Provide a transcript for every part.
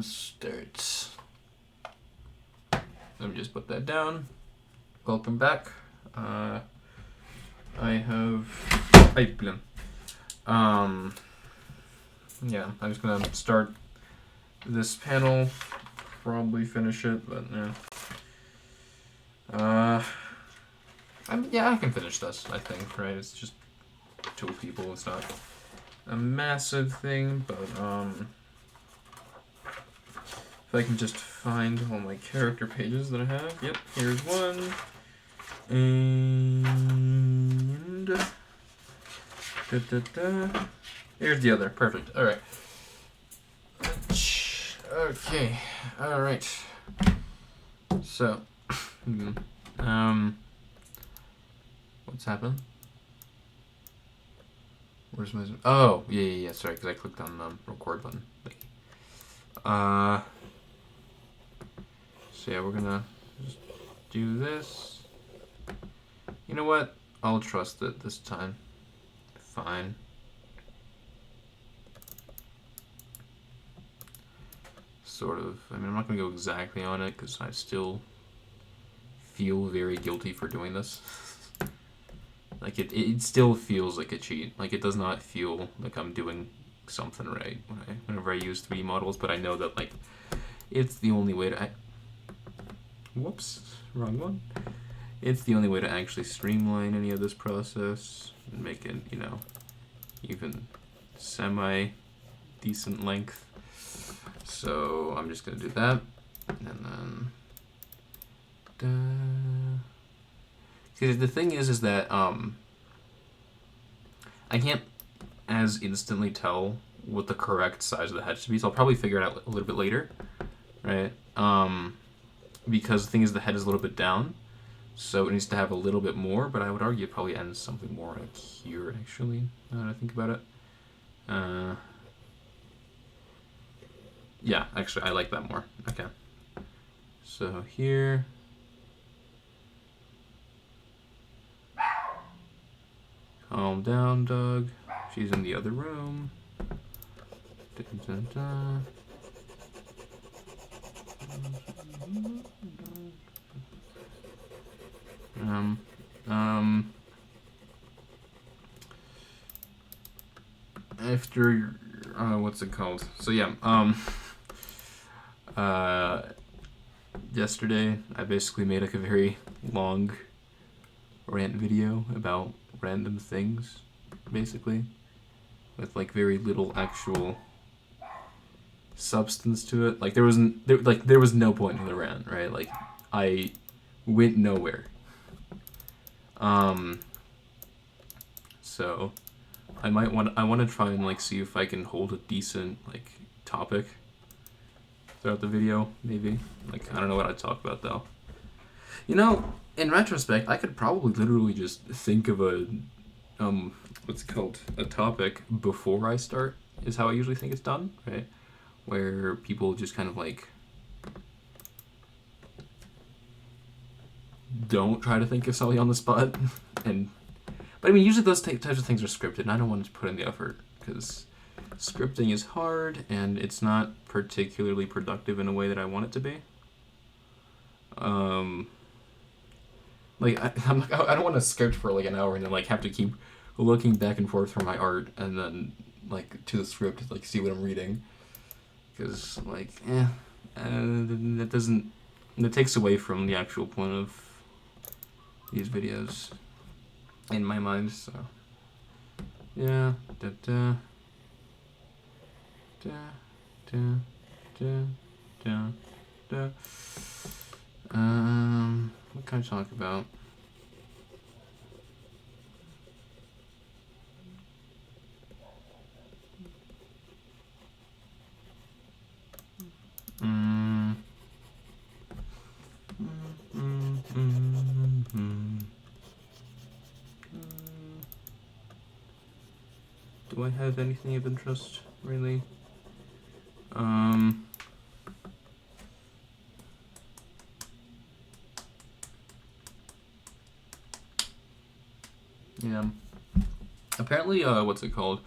and start. Let me just put that down. Welcome back. I have yeah, I'm just gonna start this panel, probably finish it, but yeah. I can finish this, I think, right? It's just 2 people, it's not a massive thing, but if I can just find all my character pages that I have. Yep, here's one. And here's the other. Perfect. Alright. Okay. Alright. So what's happened? Where's my... Oh, yeah, sorry, because I clicked on the record button. So yeah, we're gonna just do this. You know what? I'll trust it this time. Fine. Sort of. I mean, I'm not gonna go exactly on it because I still feel very guilty for doing this. Like it still feels like a cheat. Like it does not feel like I'm doing something right whenever I use 3D models, but I know that like it's the only way to whoops, wrong one. It's the only way to actually streamline any of this process and make it, you know, even semi-decent length. So I'm just gonna do that, and then because the thing is that I can't as instantly tell what the correct size of the head should be, so I'll probably figure it out a little bit later, right? Because the thing is the head is a little bit down, so it needs to have a little bit more, but I would argue it probably ends something more like here, actually, now that I think about it. Yeah, actually, I like that more. Okay. So here. Calm down, Doug. She's in the other room. Dun, dun, dun. After, what's it called? So yeah, yesterday I basically made like a very long rant video about random things, basically, with like very little actual substance to it. Like there was no point in the rant, right? Like I went nowhere. So I want to try and like see if I can hold a decent like topic throughout the video, maybe. Like I don't know what I'd talk about though. You know, in retrospect, I could probably literally just think of a what's it called? A topic before I start is how I usually think it's done, right? Where people just kind of like don't try to think of something on the spot, but I mean usually those types of things are scripted, and I don't want to put in the effort because scripting is hard and it's not particularly productive in a way that I want it to be. Like I don't want to script for like an hour and then like have to keep looking back and forth from my art and then like to the script to like see what I'm reading, because like that takes away from the actual point of these videos in my mind. So yeah, what can I talk about? Do I have anything of interest, really? Yeah. Apparently, what's it called?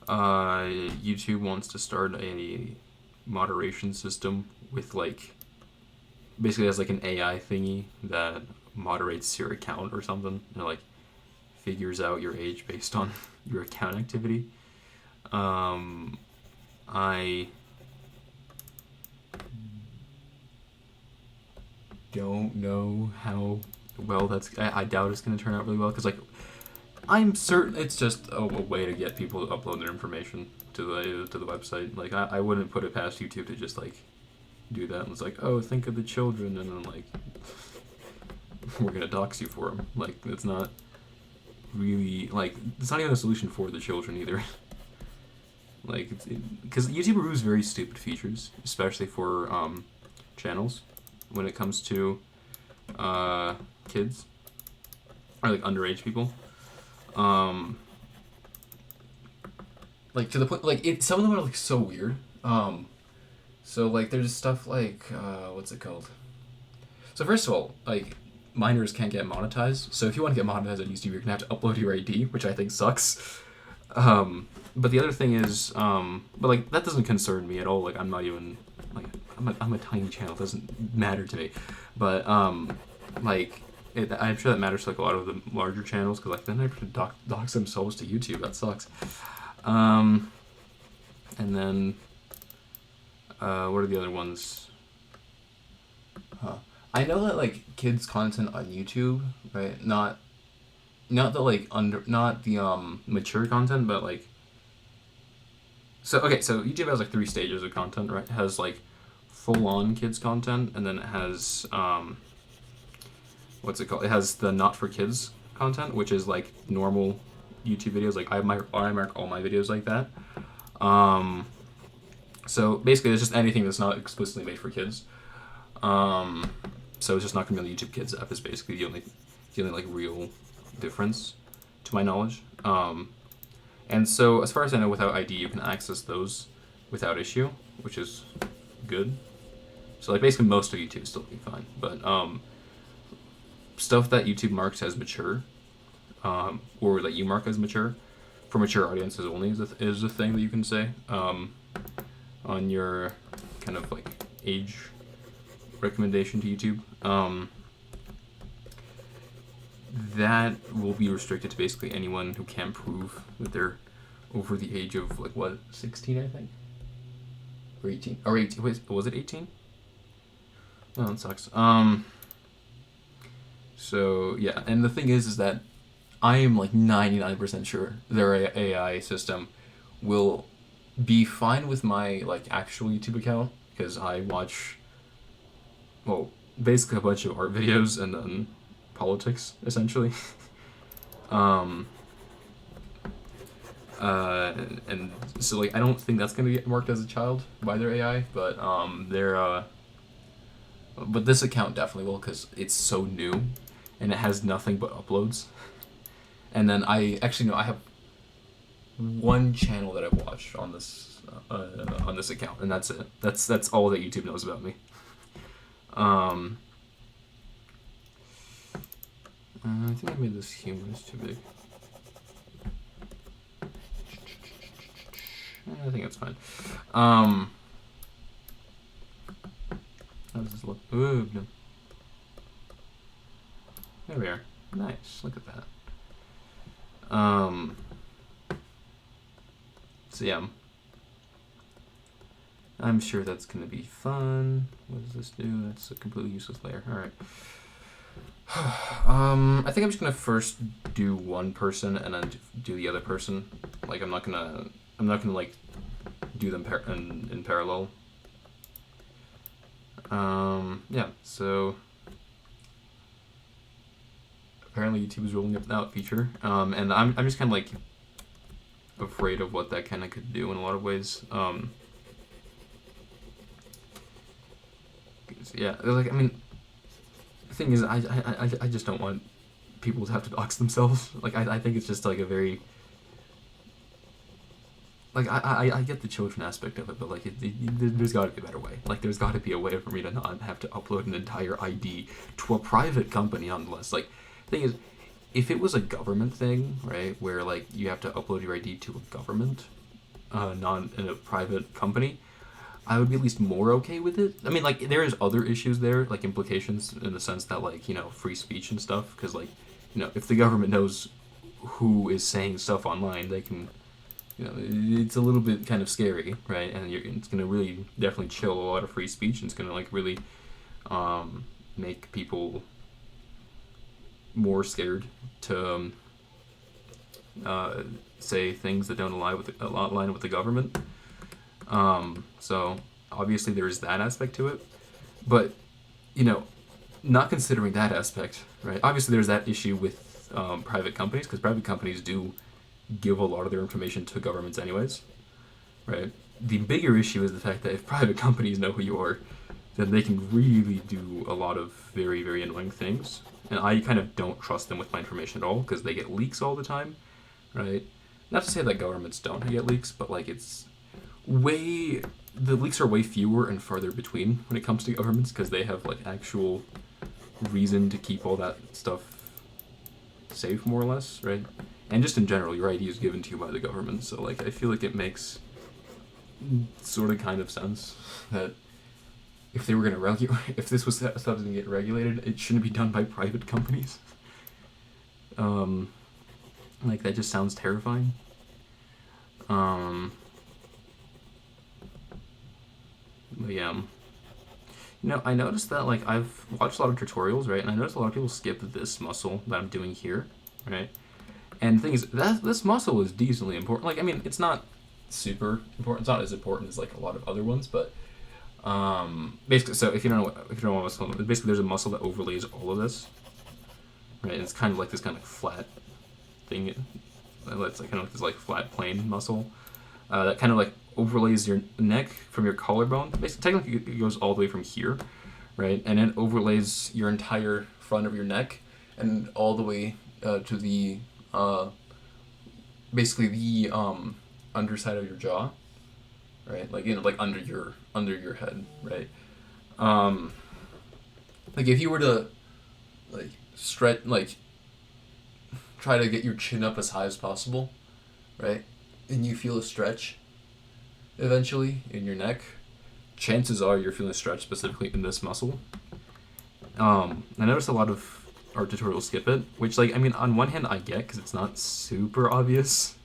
YouTube wants to start a moderation system with like basically has like an AI thingy that moderates your account or something, and like figures out your age based on your account activity. I don't know how well that's. I doubt it's going to turn out really well because like I'm certain it's just a way to get people to upload their information to the website. Like I wouldn't put it past YouTube to just like do that. And it's like, oh, think of the children, and then like we're gonna dox you for them. Like it's not really like it's not even a solution for the children either. Like because YouTube removes very stupid features, especially for channels when it comes to kids or like underage people. Like to the point, like some of them are like so weird. So like there's stuff like what's it called? So first of all, like minors can't get monetized. So if you want to get monetized on YouTube, you're gonna have to upload your ID, which I think sucks. But the other thing is, but like that doesn't concern me at all. Like I'm not even like I'm a tiny channel. It doesn't matter to me. But like I'm sure that matters to like a lot of the larger channels because like then they have to dox themselves to YouTube. That sucks. And then what are the other ones? I know that like kids content on YouTube, right? Not the like not the mature content, but like. So okay, so YouTube has like 3 stages of content, right? It has like full on kids content, and then it has what's it called? It has the not for kids content, which is like normal YouTube videos. Like I mark all my videos like that. So basically, it's just anything that's not explicitly made for kids. So it's just not gonna be on the YouTube Kids app. Is basically the only like real difference, to my knowledge. And so as far as I know, without ID, you can access those without issue, which is good. So like basically most of YouTube is still be fine, but stuff that YouTube marks as mature, or that you mark as mature, for mature audiences only is a thing that you can say on your kind of like age recommendation to YouTube. That will be restricted to basically anyone who can't prove that they're over the age of like what 16 I think, or 18 or 18. Was it 18? Oh, that sucks. So yeah, and the thing is that I am like 99% sure their AI system will be fine with my like actual YouTube account because I watch, well, basically a bunch of art videos and then politics essentially. And so like I don't think that's gonna get marked as a child by their AI, but but this account definitely will because it's so new and it has nothing but uploads. And then I actually know I have one channel that I've watched on this account, and that's it. That's all that YouTube knows about me. I think I made this humorous too big. I think it's fine. How does this look? Ooh, no. There we are. Nice. Look at that. So yeah, I'm sure that's gonna be fun. What does this do? That's a completely useless layer. All right. I think I'm just gonna first do one person and then do the other person. Like I'm not gonna like do them in parallel. Yeah. So apparently YouTube is rolling up that feature. And I'm just kind of like afraid of what that kind of could do in a lot of ways. Yeah, like I mean, the thing is, I just don't want people to have to dox themselves. Like I think it's just like a very like I get the children aspect of it, but like there's got to be a better way. Like there's got to be a way for me to not have to upload an entire ID to a private company, nonetheless. Like the thing is, if it was a government thing, right, where like you have to upload your ID to a government, not in a private company, I would be at least more okay with it. I mean, like, there is other issues there, like implications in the sense that, like, free speech and stuff. Because, like, if the government knows who is saying stuff online, they can, it's a little bit kind of scary, right? And it's going to really definitely chill a lot of free speech, and it's going to, like, really make people more scared to say things that don't align with the government. So obviously there is that aspect to it, but not considering that aspect, right? Obviously there's that issue with private companies, because private companies do give a lot of their information to governments anyways, right? The bigger issue is the fact that if private companies know who you are, then they can really do a lot of very, very annoying things. And I kind of don't trust them with my information at all, because they get leaks all the time, right? Not to say that governments don't get leaks, but like the leaks are way fewer and farther between when it comes to governments, because they have like actual reason to keep all that stuff safe, more or less, right? And just in general, your ID is given to you by the government, so like I feel like it makes sort of kind of sense that if they were going to regulate, if this was something to get regulated, it shouldn't be done by private companies. Like, that just sounds terrifying. But yeah. I noticed that, like, I've watched a lot of tutorials, right? And I noticed a lot of people skip this muscle that I'm doing here, right? And the thing is, this muscle is decently important. Like, I mean, it's not super important. It's not as important as, like, a lot of other ones, but basically, so if you don't know what muscle, basically there's a muscle that overlays all of this, right? And it's kind of like this kind of flat thing. It's like kind of like this like flat plane muscle that kind of like overlays your neck from your collarbone. Basically, technically, it goes all the way from here, right? And it overlays your entire front of your neck and all the way to the basically the underside of your jaw, right? Like like under your head, right? Like if you were to like stretch, like try to get your chin up as high as possible, right? And you feel a stretch eventually in your neck, chances are you're feeling a stretch specifically in this muscle. I noticed a lot of art tutorials skip it, which, like, I mean, on one hand I get, because it's not super obvious,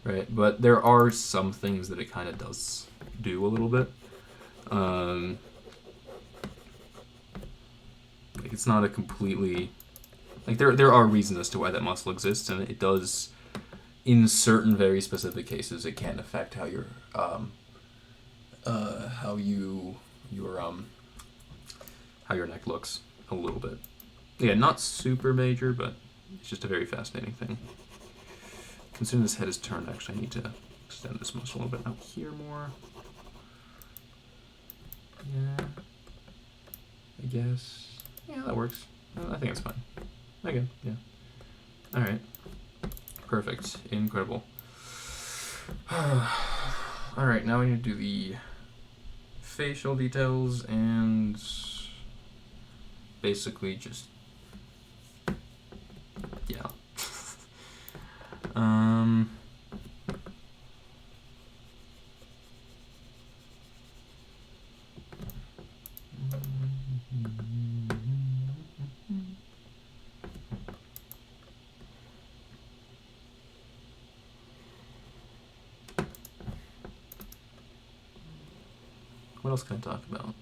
right? But there are some things that it kind of does do a little bit. Like, it's not a completely... Like, there are reasons as to why that muscle exists, and it does, in certain very specific cases, it can affect how your neck looks a little bit. Yeah, not super major, but it's just a very fascinating thing. Considering this head is turned, actually, I need to extend this muscle a little bit out here more. Yeah, I guess. Yeah, that works. I think it's fine. Okay, yeah. Alright. Perfect. Incredible. Alright, now we need to do the facial details and basically just... yeah. What else can I talk about?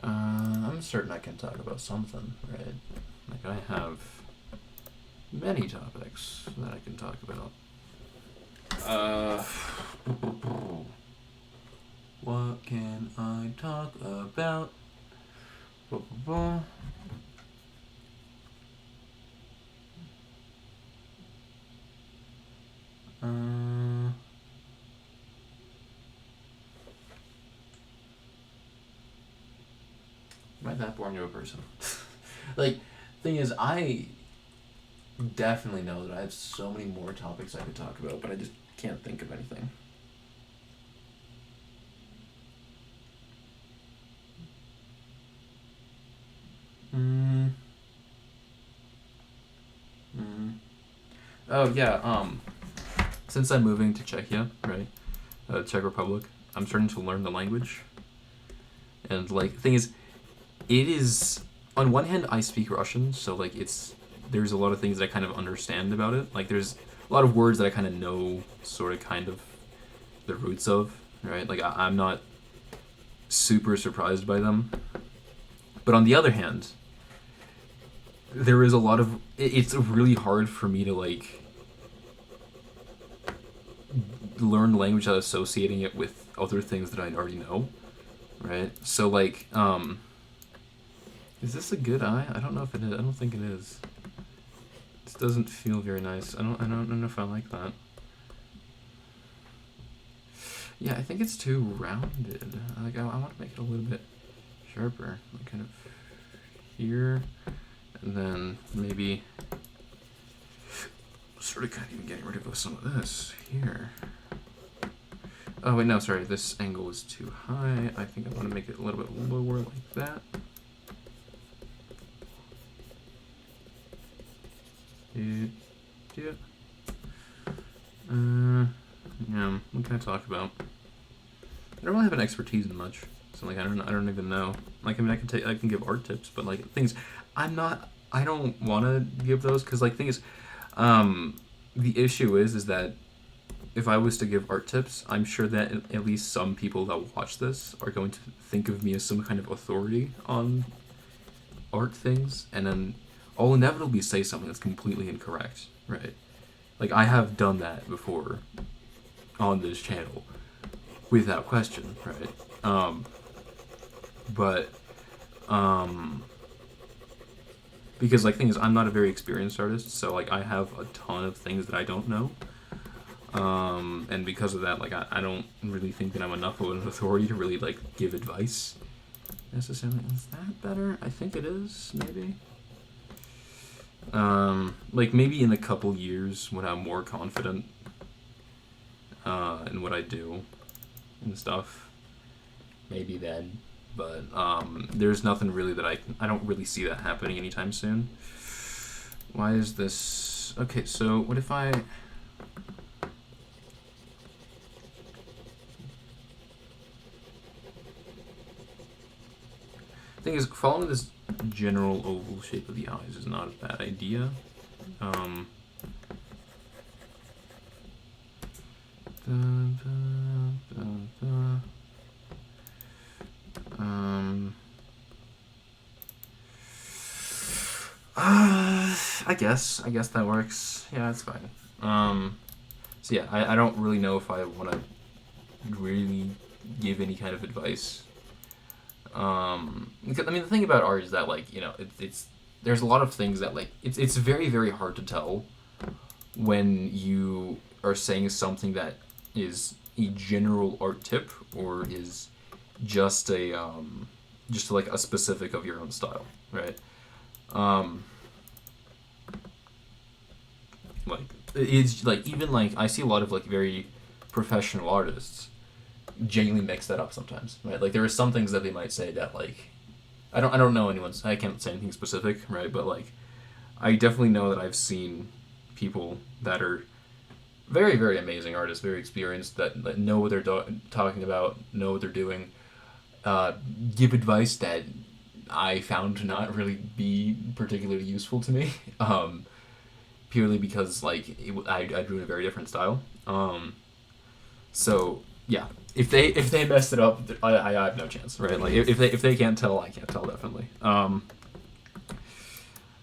I'm certain I can talk about something, right? Like, I have many topics that I can talk about. What can I talk about? Am I that born to a person? Like, thing is, I definitely know that I have so many more topics I could talk about, but I just can't think of anything. Mm. Mm. Oh yeah. Since I'm moving to Czechia, right, Czech Republic, I'm starting to learn the language. And like, the thing is, it is on one hand I speak Russian, so like there's a lot of things that I kind of understand about it. Like there's a lot of words that I kind of know, sort of, kind of the roots of, right? Like I'm not super surprised by them. But on the other hand, there is a lot of it's really hard for me to like learn language without associating it with other things that I already know, right? So like, is this a good eye? I don't know if it is. I don't think it is. This doesn't feel very nice. I don't know if I like that. Yeah, I think it's too rounded. Like I want to make it a little bit sharper, like kind of here, and then maybe sort of kind of even getting rid of some of this here. Oh wait, no, sorry. This angle is too high. I think I want to make it a little bit lower, like that. Yeah. Yeah. What can I talk about? I don't really have an expertise in much, so like I don't even know. Like I mean, I can give art tips, but like things, I don't want to give those because like things, the issue is that if I was to give art tips, I'm sure that at least some people that watch this are going to think of me as some kind of authority on art things, and then I'll inevitably say something that's completely incorrect, right? Like I have done that before on this channel, without question, right? But because like thing is, I'm not a very experienced artist, so like I have a ton of things that I don't know. And because of that, like I don't really think that I'm enough of an authority to really like give advice necessarily. Is that better? I think it is, maybe. Like maybe in a couple years when I'm more confident in what I do and stuff, maybe then. But there's nothing really that I don't really see that happening anytime soon. Why is this? Okay, so what if I? Thing is, following this general oval shape of the eyes is not a bad idea. I guess that works. Yeah, that's fine. So yeah, I don't really know if I want to really give any kind of advice. Because, I mean, the thing about art is that, like, you know, it's there's a lot of things that, like, it's very, very hard to tell when you are saying something that is a general art tip or is just just like a specific of your own style, right? Like it's like even like I see a lot of like very professional artists genuinely mix that up sometimes, right? Like there are some things that they might say that like I don't know anyone's I can't say anything specific, right? But like I definitely know that I've seen people that are very, very amazing artists, very experienced, that know what they're talking about, know what they're doing, give advice that I found to not really be particularly useful to me, purely because like I drew in a very different style. So yeah, if they messed it up, I have no chance, right? Like if they can't tell, I can't tell definitely.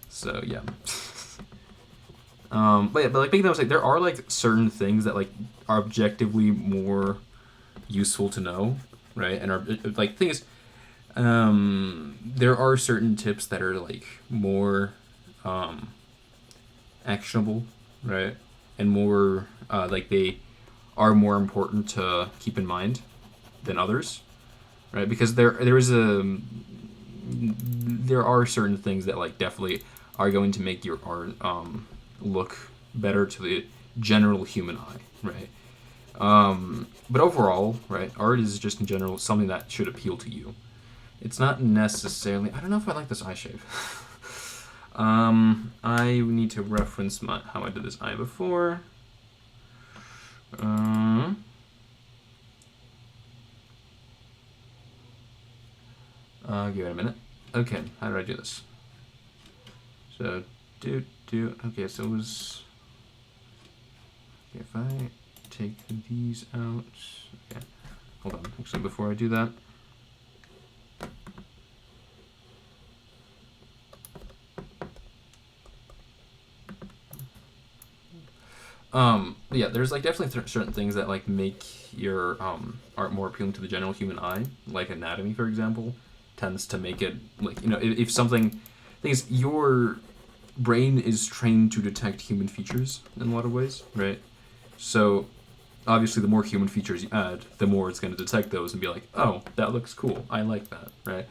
So yeah. But like making those like there are like certain things that like are objectively more useful to know, right? And are like things. There are certain tips that are like more actionable, right? And more like they are more important to keep in mind than others, right? Because there are certain things that like definitely are going to make your art look better to the general human eye, right? But overall, right, art is just in general something that should appeal to you. It's not necessarily. I don't know if I like this eye shape. I need to reference how I did this eye before. Give it a minute. Okay, how did I do this? So, okay, so it was. Okay, if I take these out. Okay, hold on. Actually, before I do that. Yeah, there's like definitely certain things that like make your art more appealing to the general human eye, like anatomy, for example, tends to make it like if something, things your brain is trained to detect human features in a lot of ways, right? So obviously, the more human features you add, the more it's going to detect those and be like, oh, that looks cool, I like that, right?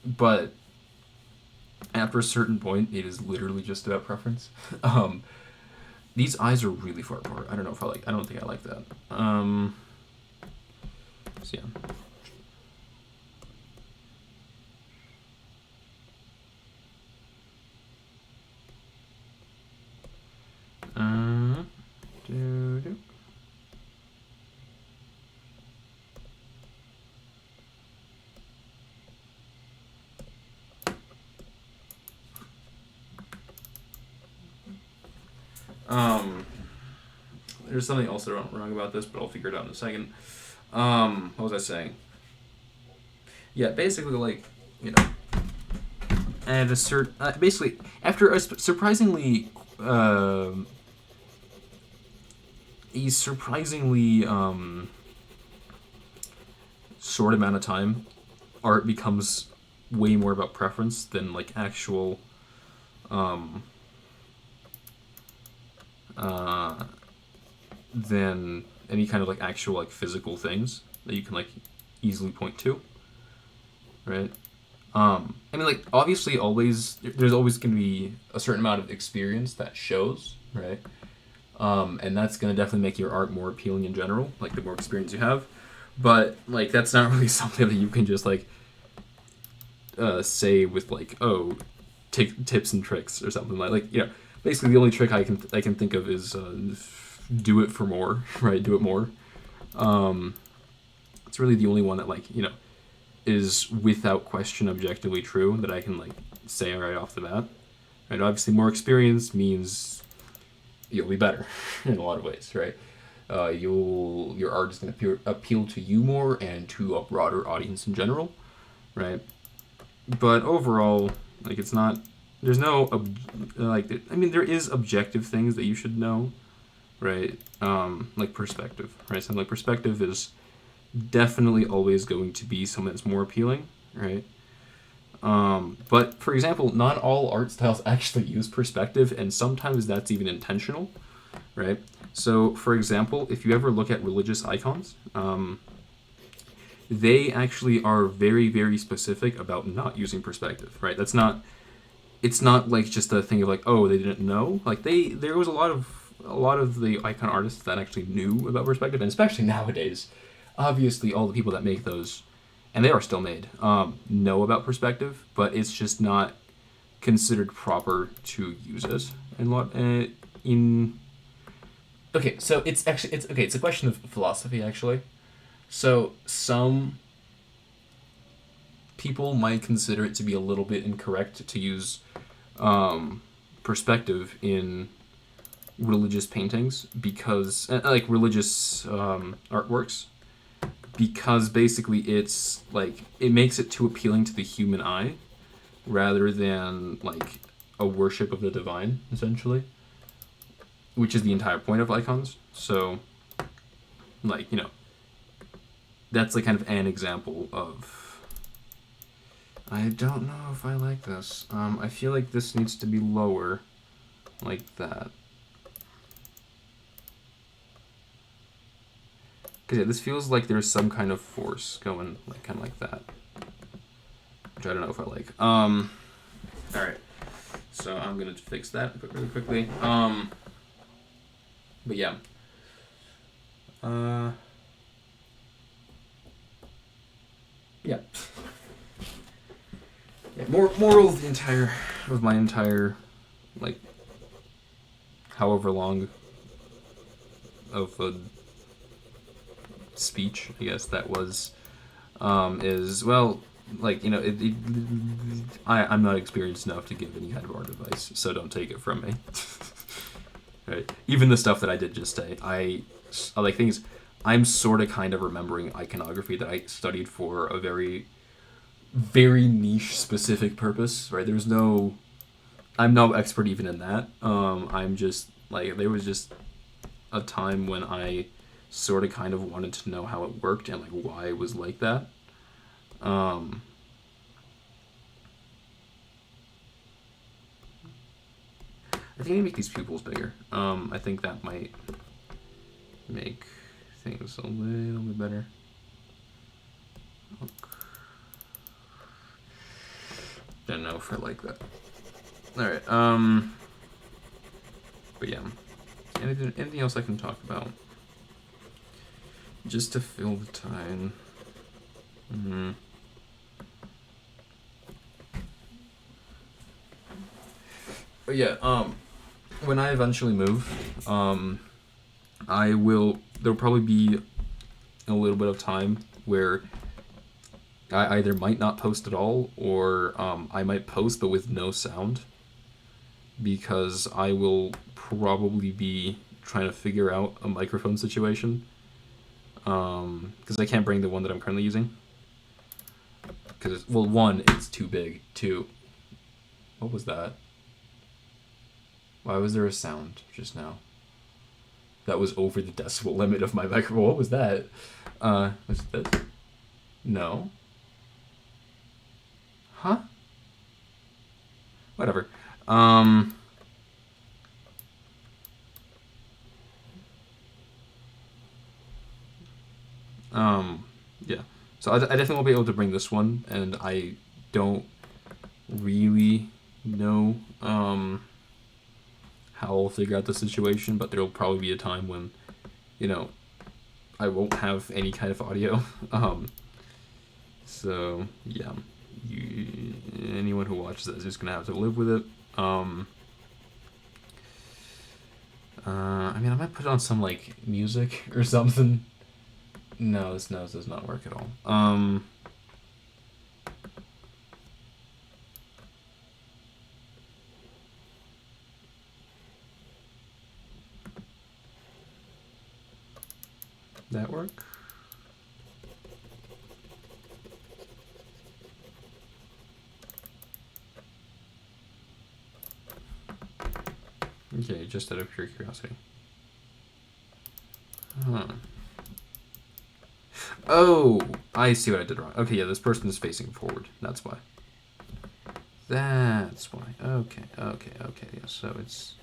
But after a certain point, it is literally just about preference. These eyes are really far apart. I don't know if I don't think I like that. So yeah. Do. There's something else that I'm wrong about this, but I'll figure it out in a second. What was I saying? Yeah, basically, like, at a certain, basically, after a surprisingly short amount of time, art becomes way more about preference than like actual than any kind of like actual like physical things that you can like easily point to, right? I mean, like, obviously there's always going to be a certain amount of experience that shows, right? And that's going to definitely make your art more appealing in general, like the more experience you have. But like that's not really something that you can just like say with like, oh, tips and tricks or something like basically the only trick I can think of is do it for more, right? Do it more. It's really the only one that like is without question objectively true that I can like say right off the bat. Right? Obviously, more experience means you'll be better in a lot of ways, right? Your art is going to appeal to you more and to a broader audience in general, right? But overall, like it's not. There's no I mean, there is objective things that you should know, right? Like perspective, right? So like perspective is definitely always going to be something that's more appealing, right? But for example, not all art styles actually use perspective, and sometimes that's even intentional, right? So, for example, if you ever look at religious icons, they actually are very, very specific about not using perspective, right? It's not like just a thing of like, oh, they didn't know. Like there was a lot of the icon artists that actually knew about perspective, and especially nowadays, obviously all the people that make those, and they are still made, know about perspective, but it's just not considered proper to use it in. Okay, so it's a question of philosophy actually. So some people might consider it to be a little bit incorrect to use perspective in religious paintings because like religious artworks, because basically it's like it makes it too appealing to the human eye rather than like a worship of the divine, essentially, which is the entire point of icons. So like that's like kind of an example of. I don't know if I like this. I feel like this needs to be lower, like that. Because yeah, this feels like there's some kind of force going, like that, which I don't know if I like. All right. So I'm gonna fix that really quickly. But yeah. Yeah. Yeah. Moral of my entire like however long of a speech, I guess that was, is, well, like, you know, I'm not experienced enough to give any kind of art advice, so don't take it from me. Right? Even the stuff that I did just say, I like things. I'm sort of kind of remembering iconography that I studied for a very, very niche specific purpose. Right? I'm no expert even in that. I'm just like, there was just a time when I sort of kind of wanted to know how it worked and like why it was like that. I think I need to make these pupils bigger. I think that might make things a little bit better. Don't know if I like that. Alright, but yeah. Anything else I can talk about? Just to fill the time. But yeah, when I eventually move, there'll probably be a little bit of time where I either might not post at all, or I might post but with no sound, because I will probably be trying to figure out a microphone situation, because I can't bring the one that I'm currently using, because, well, one, it's too big. Two, what was that? Why was there a sound just now? That was over the decibel limit of my microphone. What was that? Was this? No. Huh? Whatever. Yeah. So I definitely won't be able to bring this one, and I don't really know, how I'll figure out the situation, but there'll probably be a time when, you know, I won't have any kind of audio. So, yeah. Anyone who watches that is just going to have to live with it. I mean, I might put on some, like, music or something. No, this nose does not work at all. That work? Okay, just out of pure curiosity. Huh. Oh, I see what I did wrong. Okay, yeah, this person is facing forward. That's why. That's why. Okay. Yeah, so it's...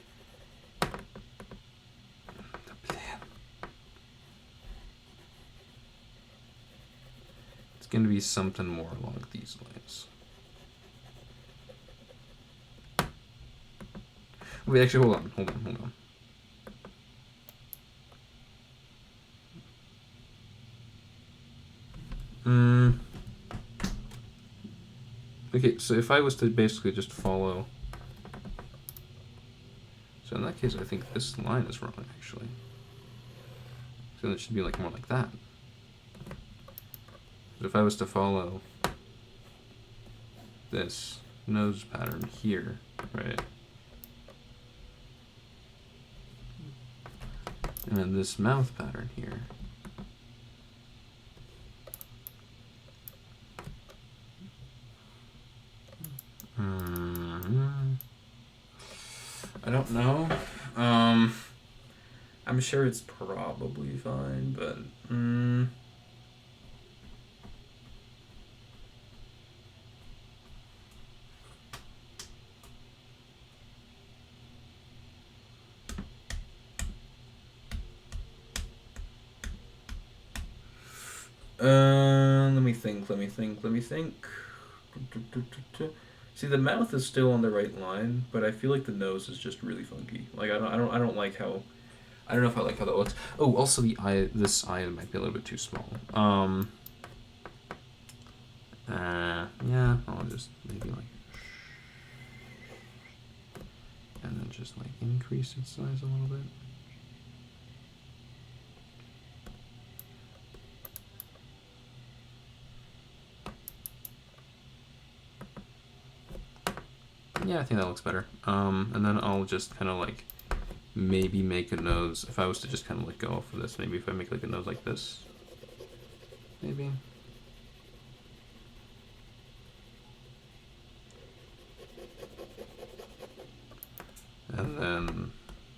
It's going to be something more along these lines. Wait, actually, hold on. Okay, so if I was to basically just follow... So in that case, I think this line is wrong, actually. So it should be like more like that. But if I was to follow this nose pattern here, right? And then this mouth pattern here. I don't know. I'm sure it's probably fine, but let me think. See, the mouth is still on the right line, but I feel like the nose is just really funky. Like I don't like how. I don't know if I like how that looks. Oh, also the eye. This eye might be a little bit too small. Yeah. I'll just maybe like, and then just like increase its size a little bit. Yeah, I think that looks better. And then I'll just kind of like maybe make a nose. If I was to just kind of like go off of this, maybe if I make like a nose like this, maybe. And then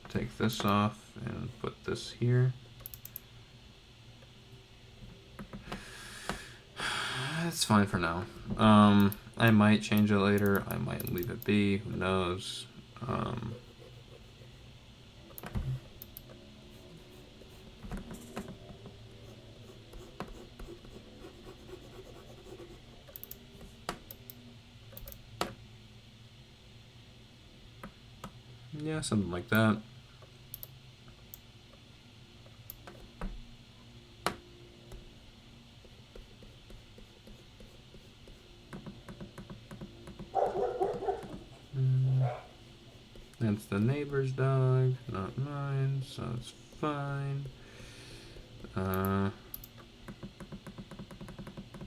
take this off and put this here. It's fine for now. I might change it later. I might leave it be. Who knows? Yeah, something like that. That's the neighbor's dog, not mine, so it's fine. I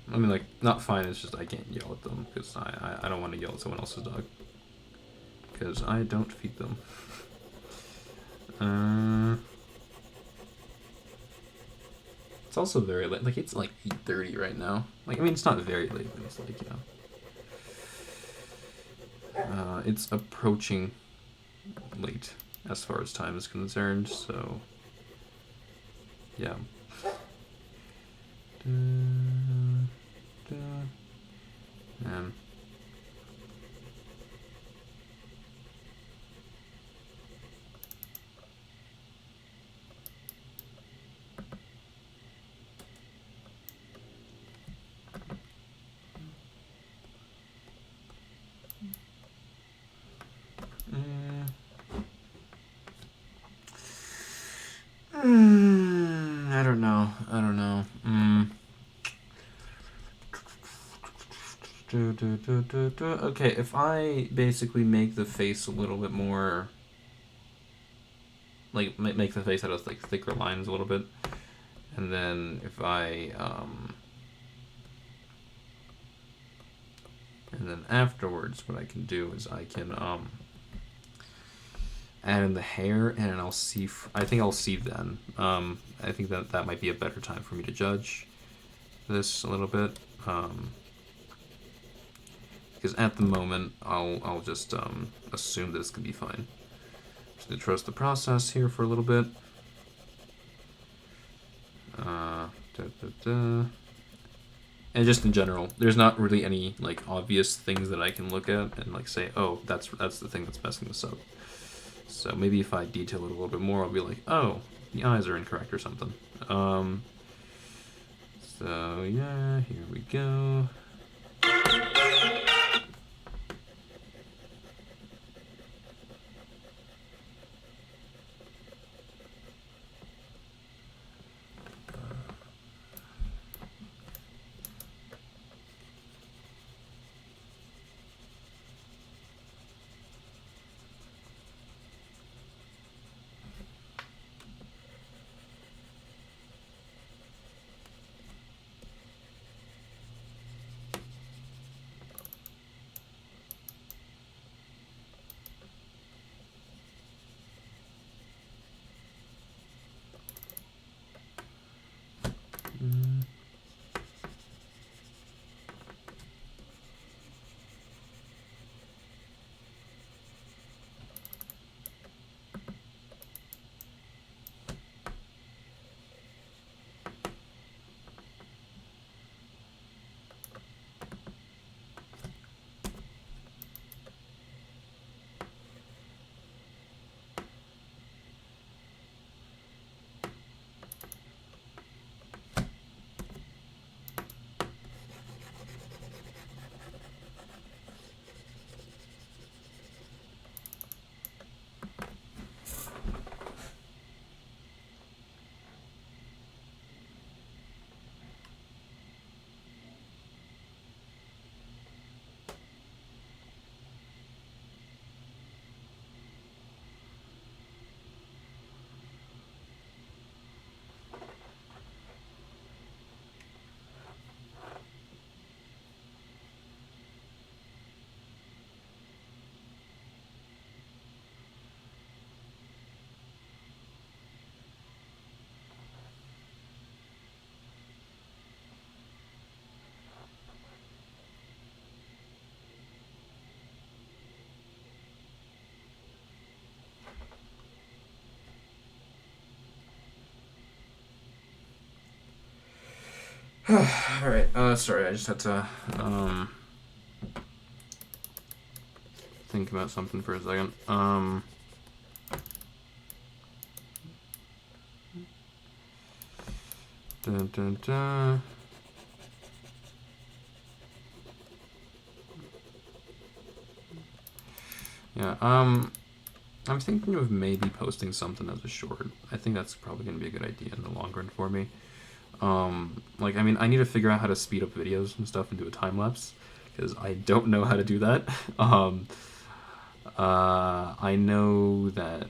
mean, like, not fine, it's just I can't yell at them, because I don't want to yell at someone else's dog. Because I don't feed them. It's also very late. Like, it's like 8:30 right now. Like, I mean, it's not very late, but it's like, you know. It's approaching late as far as time is concerned, so yeah. I don't know. Okay, if I basically make the face a little bit more, like make the face out of like thicker lines a little bit, and then if I and then afterwards, what I can do is I can add in the hair, and I'll see. I think I'll see then. I think that might be a better time for me to judge this a little bit. Because at the moment, I'll just assume that it's gonna be fine. Just gonna trust the process here for a little bit. And just in general, there's not really any like obvious things that I can look at and like say, oh, that's the thing that's messing this up. So maybe if I detail it a little bit more, I'll be like, oh, the eyes are incorrect or something. So yeah, here we go. Alright, sorry, I just had to, think about something for a second. Dun, dun, dun. Yeah, I'm thinking of maybe posting something as a short. I think that's probably going to be a good idea in the long run for me. Like, I mean, I need to figure out how to speed up videos and stuff and do a time lapse, because I don't know how to do that. I know that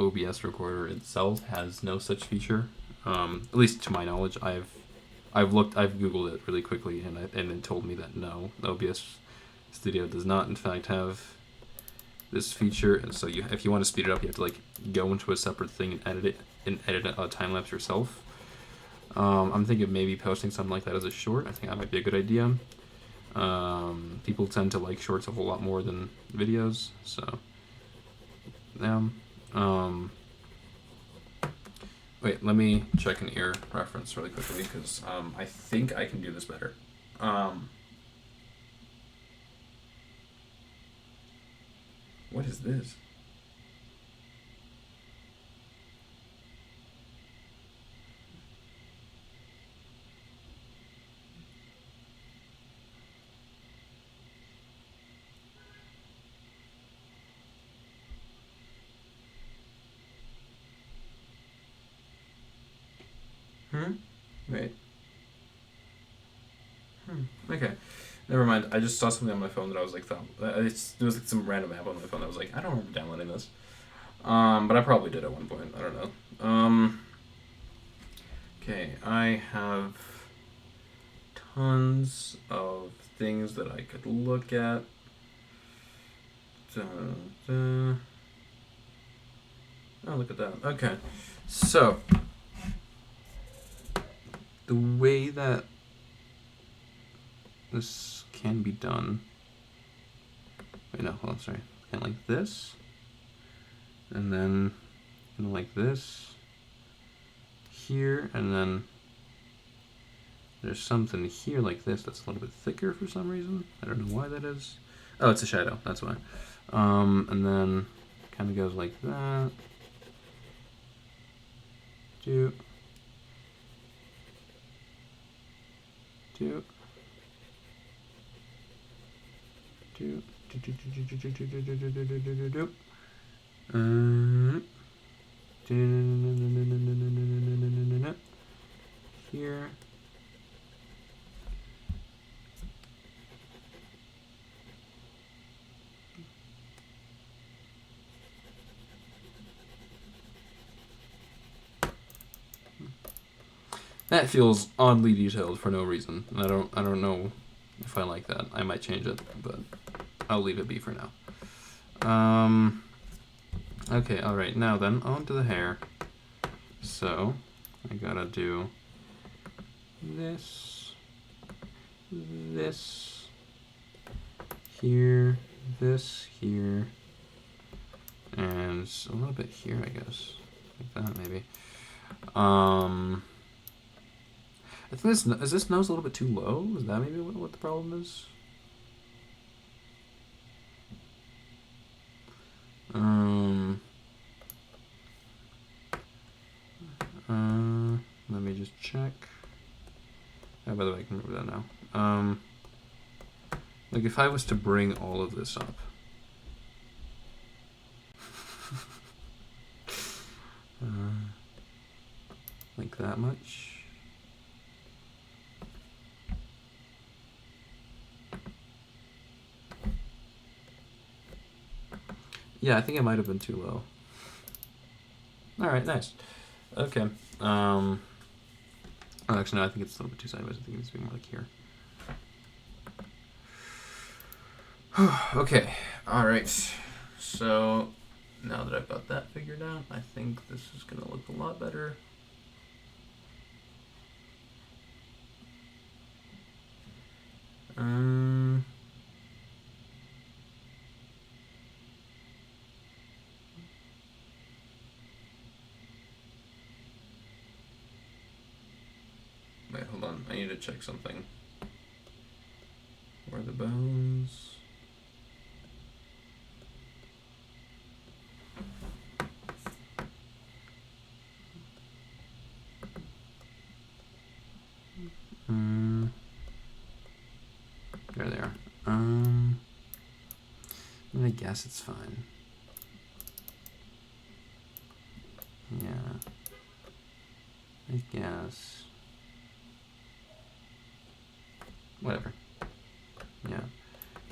OBS Recorder itself has no such feature. At least to my knowledge, I've Googled it really quickly, and it told me that no, OBS Studio does not, in fact, have this feature. And so if you want to speed it up, you have to like go into a separate thing and edit a time lapse yourself. I'm thinking of maybe posting something like that as a short. I think that might be a good idea. People tend to like shorts a whole lot more than videos, so yeah. Wait, let me check an ear reference really quickly, because I think I can do this better. What is this? Wait. Okay. Never mind. I just saw something on my phone that I was like, there was like some random app on my phone that I was like, I don't remember downloading this. But I probably did at one point. I don't know. Okay, I have tons of things that I could look at. Oh, look at that. Okay. So, the way that this can be done. Wait, no, hold on, sorry. Kind of like this. And then kind of like this. Here, and then there's something here like this that's a little bit thicker for some reason. I don't know why that is. Oh, it's a shadow, that's why. And then kind of goes like that. Do. Do. Do. Here. That feels oddly detailed for no reason. I don't know if I like that. I might change it, but I'll leave it be for now. Okay, alright, now then, on to the hair. So, I gotta do this, this, here, this, here, and a little bit here, I guess. Like that, maybe. I think this nose a little bit too low? Is that maybe what the problem is? Let me just check. Oh, by the way, I can remember that now. Like if I was to bring all of this up. Like that much. Yeah, I think it might have been too low. Alright, nice. Okay. Oh, actually, no, I think it's a little bit too sideways. I think it needs to be more like here. Okay. Alright. So, now that I've got that figured out, I think this is going to look a lot better. Wait, hold on. I need to check something. Where are the bones? There they are. I'm gonna guess it's fine. Yeah. I guess. Whatever. Yeah.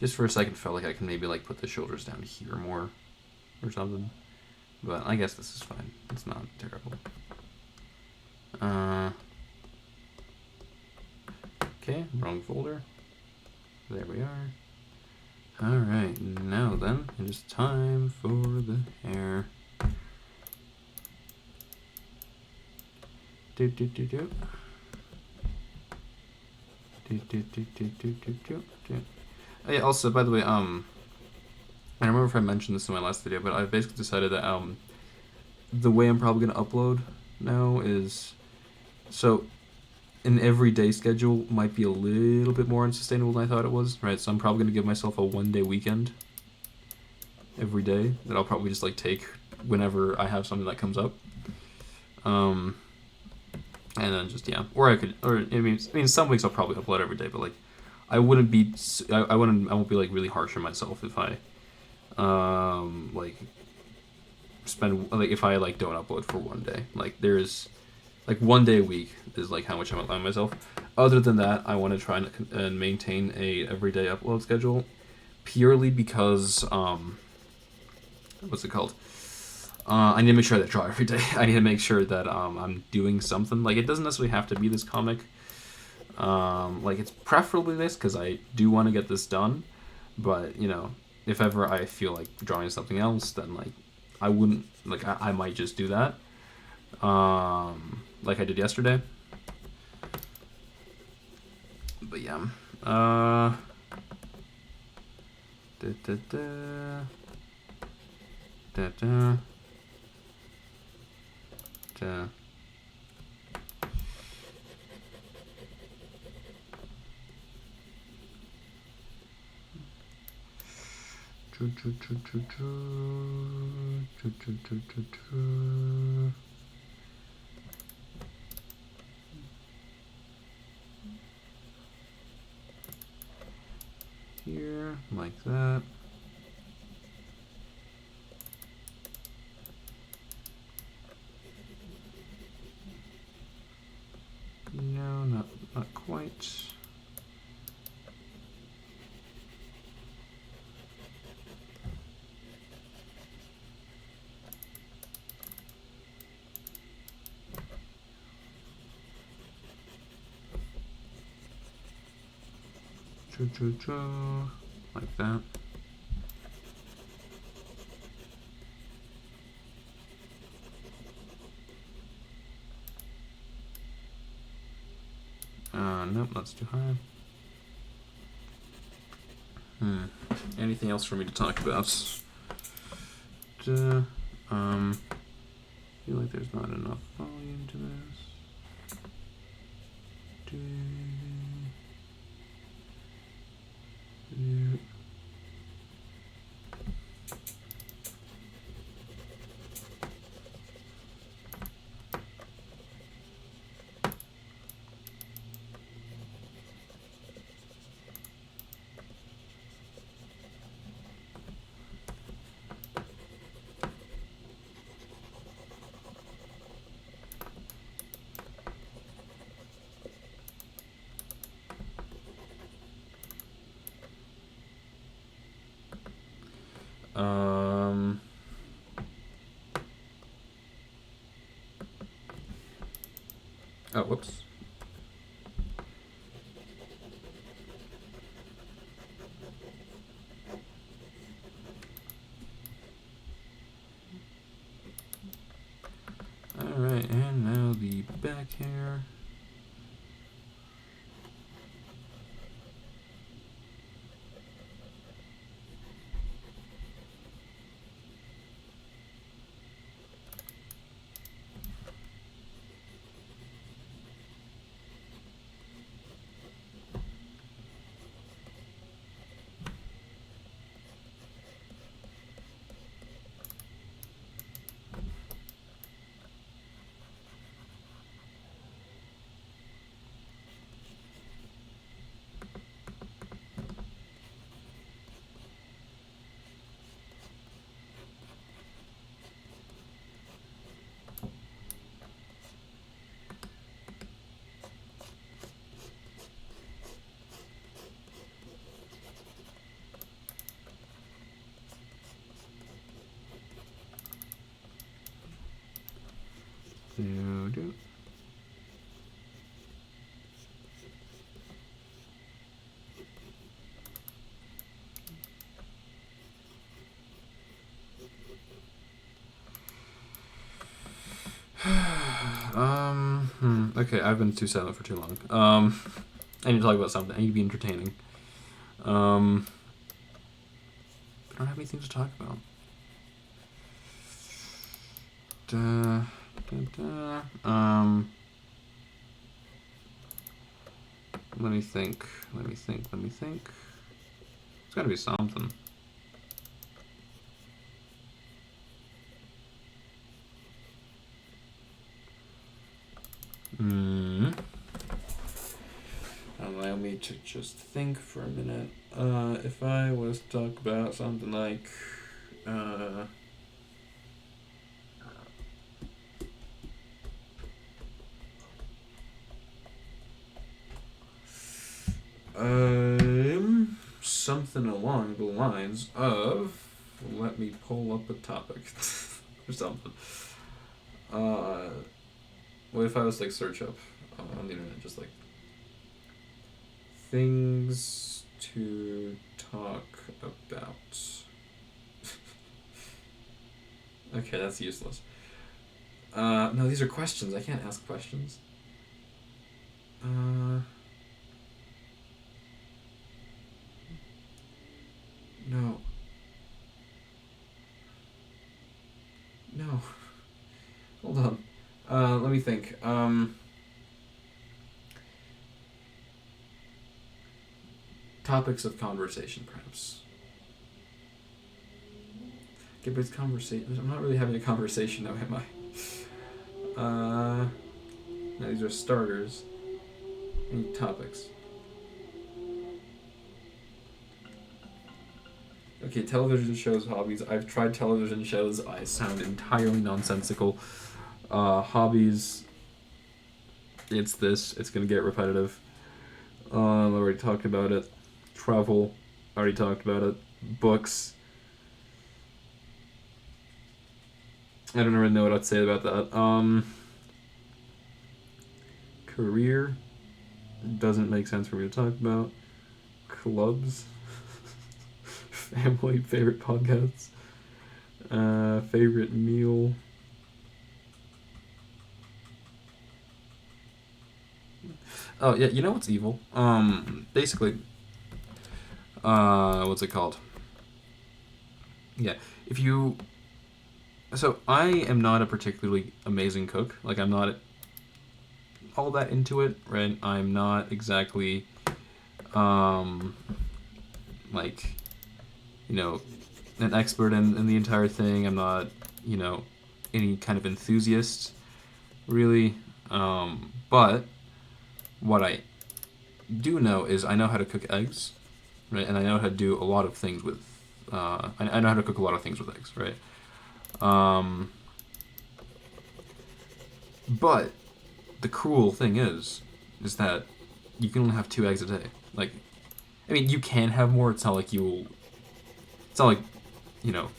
Just for a second felt like I can maybe like put the shoulders down here more or something. But I guess this is fine. It's not terrible. Okay, wrong folder. There we are. Alright, now then, it is time for the hair. Do do do do. Do do do do do do do do. Oh, yeah, also, by the way, I don't remember if I mentioned this in my last video, but I basically decided that the way I'm probably gonna upload now is so an everyday schedule might be a little bit more unsustainable than I thought it was, right? So I'm probably gonna give myself a 1-day weekend every day that I'll probably just like take whenever I have something that comes up. And then just, yeah, or I mean, some weeks I'll probably upload every day, but like, I won't be like really harsh on myself if I, like, if I like don't upload for 1 day. Like, there's, like, 1 day a week is like how much I'm allowing myself. Other than that, I want to try and maintain a everyday upload schedule, purely because, what's it called? I need to make sure that I draw every day. I need to make sure that I'm doing something. Like, it doesn't necessarily have to be this comic. Like, it's preferably this, because I do want to get this done. But, you know, if ever I feel like drawing something else, then, like, I wouldn't, like, I might just do that. Like I did yesterday. But, yeah. Da, da, da. Da, da. Da. Here, like that. No, not quite. Like that. Nope, that's too high. Anything else for me to talk about? Feel like there's not enough volume to this. Oh, whoops. Alright, and now the back hair. Okay, I've been too silent for too long. I need to talk about something. I need to be entertaining. I don't have anything to talk about. Let me think. It's gotta be something. Allow me to just think for a minute. If I was to talk about something like, something along the lines of, let me pull up a topic or something. What if I was like search up on the internet, just like things to talk about? Okay, that's useless. No, these are questions. I can't ask questions. No. No. Hold on. Let me think. Topics of conversation, perhaps. Okay, but it's conversation. I'm not really having a conversation now, am I? No, these are starters. Any topics? Okay, television shows, hobbies. I've tried television shows. I sound entirely nonsensical. Hobbies. It's this. It's gonna get repetitive. I already talked about it. Travel. Already talked about it. Books. I don't really know what I'd say about that. Career. Doesn't make sense for me to talk about. Clubs. Family, favorite podcasts, favorite meal. Oh yeah, you know what's evil? Basically, what's it called? Yeah, if you. So I am not a particularly amazing cook. Like I'm not all that into it, right? I'm not exactly, like, you know, an expert in the entire thing. I'm not, you know, any kind of enthusiast, really. But what I do know is I know how to cook eggs, right? And I know how to do a lot of things with. I know how to cook a lot of things with eggs, right? But the cruel thing is that you can only have 2 eggs a day. Like, I mean, you can have more. It's not like you'll. It's not like, you know,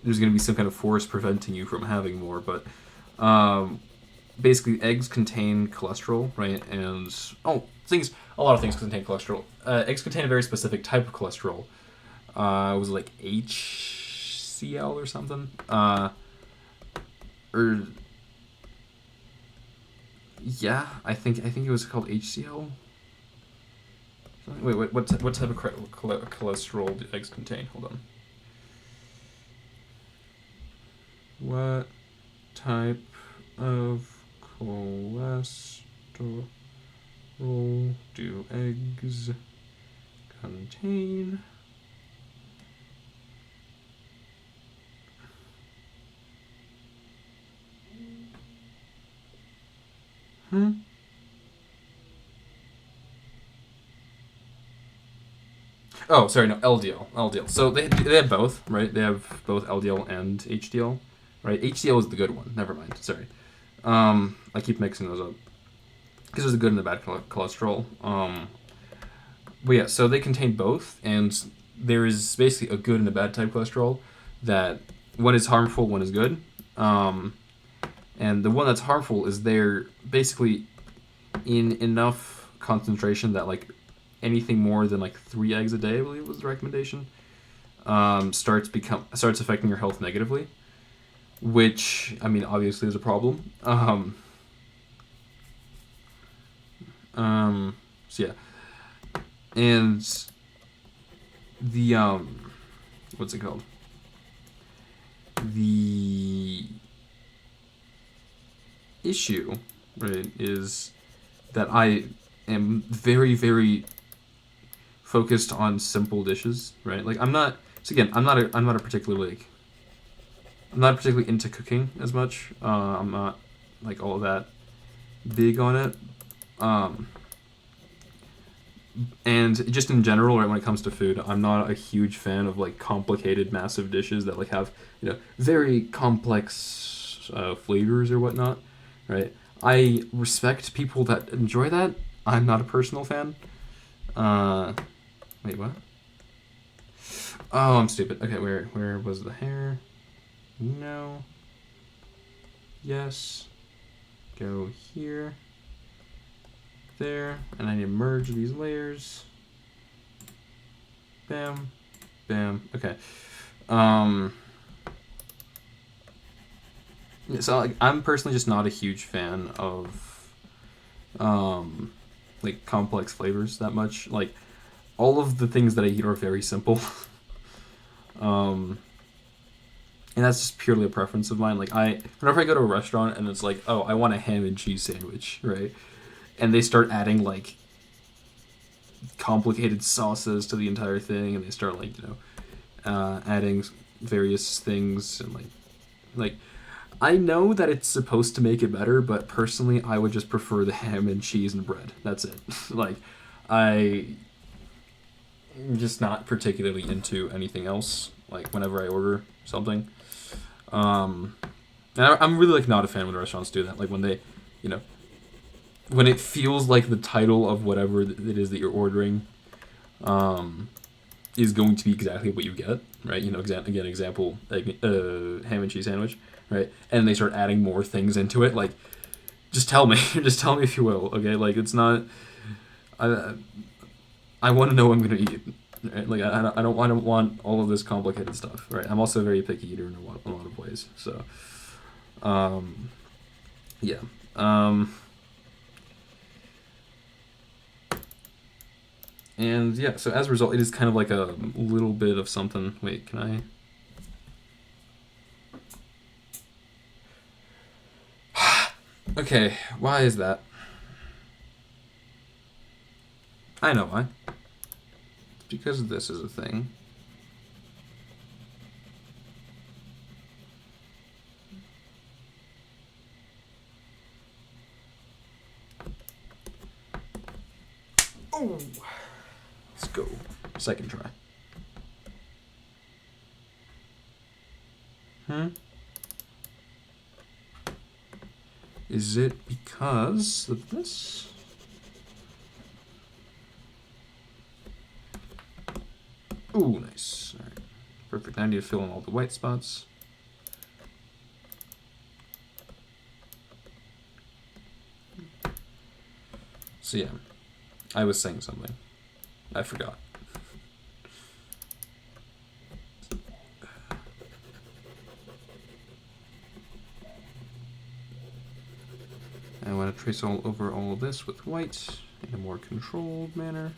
there's going to be some kind of force preventing you from having more, but basically eggs contain cholesterol, right? And a lot of things contain cholesterol. Eggs contain a very specific type of cholesterol. It was like HCl or something. Yeah, I think it was called HCl. Wait, what type of cholesterol do eggs contain? Hold on. What type of cholesterol do eggs contain? Oh, sorry, no, LDL. So they have both, right? They have both LDL and HDL, right? HDL is the good one. Never mind. Sorry. I keep mixing those up because there's the good and the bad cholesterol. But yeah, so they contain both, and there is basically a good and a bad type cholesterol. That one is harmful, one is good. And the one that's harmful is there basically in enough concentration that like anything more than like 3 eggs a day, I believe was the recommendation, starts affecting your health negatively, which I mean obviously is a problem. So yeah, and the what's it called? The issue, right, is that I am very, very focused on simple dishes, right? Like I'm not. So again, I'm not a particularly like. I'm not particularly into cooking as much. I'm not like all that big on it. Um, and just in general, right, when it comes to food, I'm not a huge fan of like complicated, massive dishes that like have very complex flavors or whatnot, right? I respect people that enjoy that. I'm not a personal fan. Uh, Wait, what? Oh, I'm stupid. Okay, where was the hair? No. Yes. Go here. There. And I need to merge these layers. Bam. Bam. Okay. So like, I'm personally just not a huge fan of like complex flavors that much. Like all of the things that I eat are very simple. um and that's just purely a preference of mine. Like whenever I go to a restaurant and it's like, oh, I want a ham and cheese sandwich, right? And they start adding like complicated sauces to the entire thing, and they start like adding various things and like I know that it's supposed to make it better, but personally, I would just prefer the ham and cheese and bread. That's it. Like, I'm just not particularly into anything else. Like, whenever I order something, um, and I'm really like not a fan when restaurants do that. Like when they, you know, when it feels like the title of whatever it is that you're ordering, um, is going to be exactly what you get, right? Example, like, ham and cheese sandwich, right? And they start adding more things into it, like just tell me, just tell me if you will, okay? Like it's not, I I want to know what I'm gonna eat, right? Like I don't want all of this complicated stuff, right? I'm also a very picky eater in a lot of ways, so um, yeah, um, and yeah, so as a result, it is kind of like a little bit of something. Wait, can I? Okay, why is that? I know why. Because this is a thing. Oh! Let's go. Second try. Is it because of this? Ooh, nice. Alright. Perfect. Now I need to fill in all the white spots. So yeah, I was saying something. I forgot. I want to trace all over all of this with white in a more controlled manner.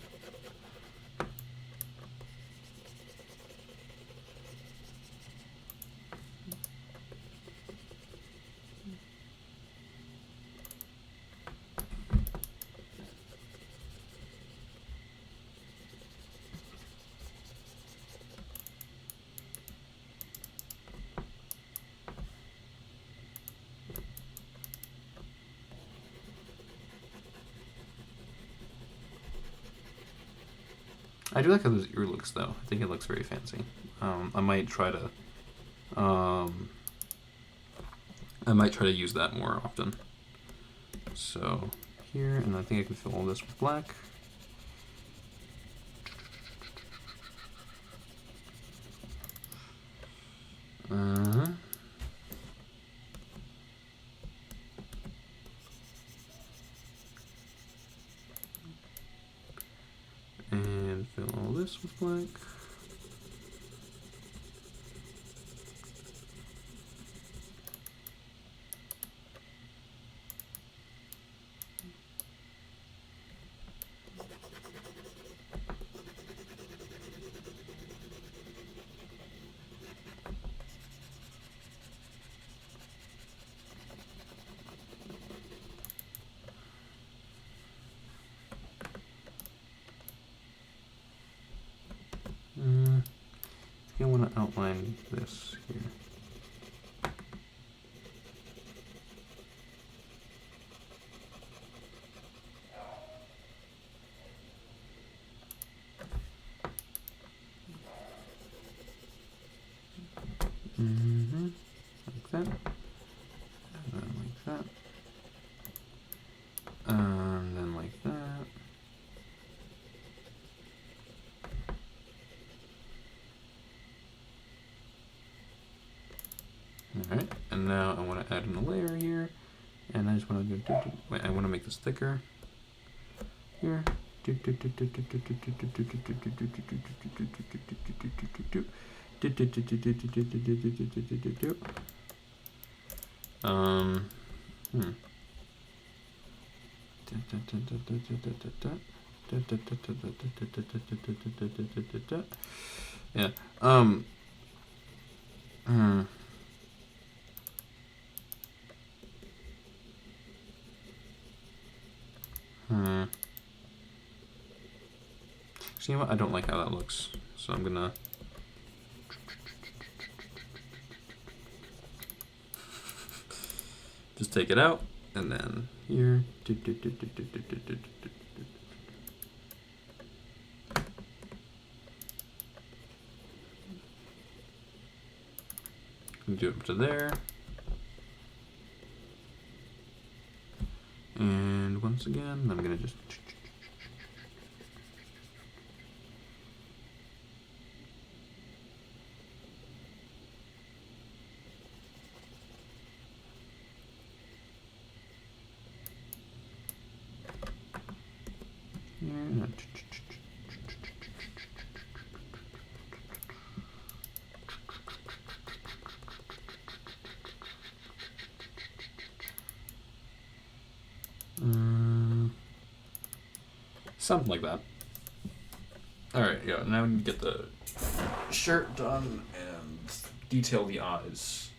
I do like how this ear looks, though. I think it looks very fancy. I might try to, use that more often. So here, and I think I can fill all this with black. And fill all this with black. want to outline this here. Like that. And then like that. And then like that. Alright, and now I want to add in a layer here. And I just want to go, wait, I want to make this thicker. Here. Yeah. So you know what? I don't like how that looks, so I'm gonna just take it out, and then here. Do it up to there. And once again, I'm gonna just something like that. Alright, yeah, now we can get the shirt done and detail the eyes,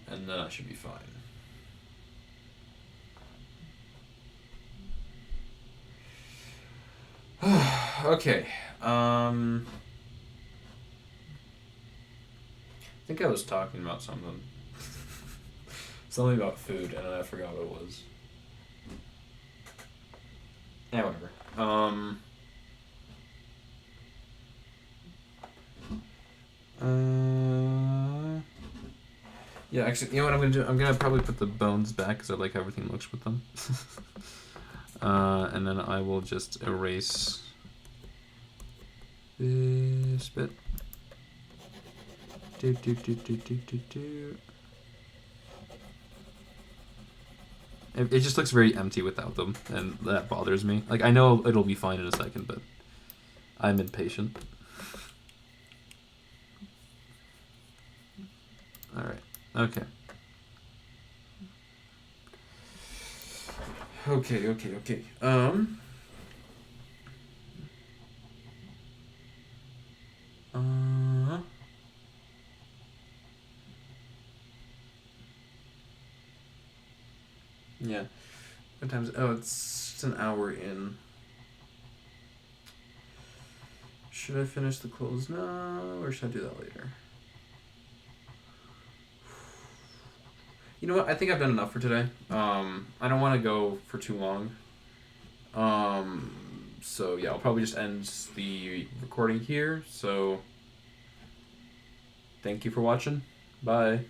and then I should be fine. Okay, I think I was talking about something. Something about food, and I forgot what it was. Yeah, whatever. Yeah, actually, you know what I'm gonna do? I'm gonna probably put the bones back because I like how everything looks with them. And then I will just erase this bit. It just looks very empty without them, and that bothers me. Like, I know it'll be fine in a second, but I'm impatient. Alright, okay. Okay. Yeah. What time is it? Oh, it's an hour in. Should I finish the clothes now, or should I do that later? You know what? I think I've done enough for today. I don't want to go for too long. So yeah, I'll probably just end the recording here. So thank you for watching. Bye.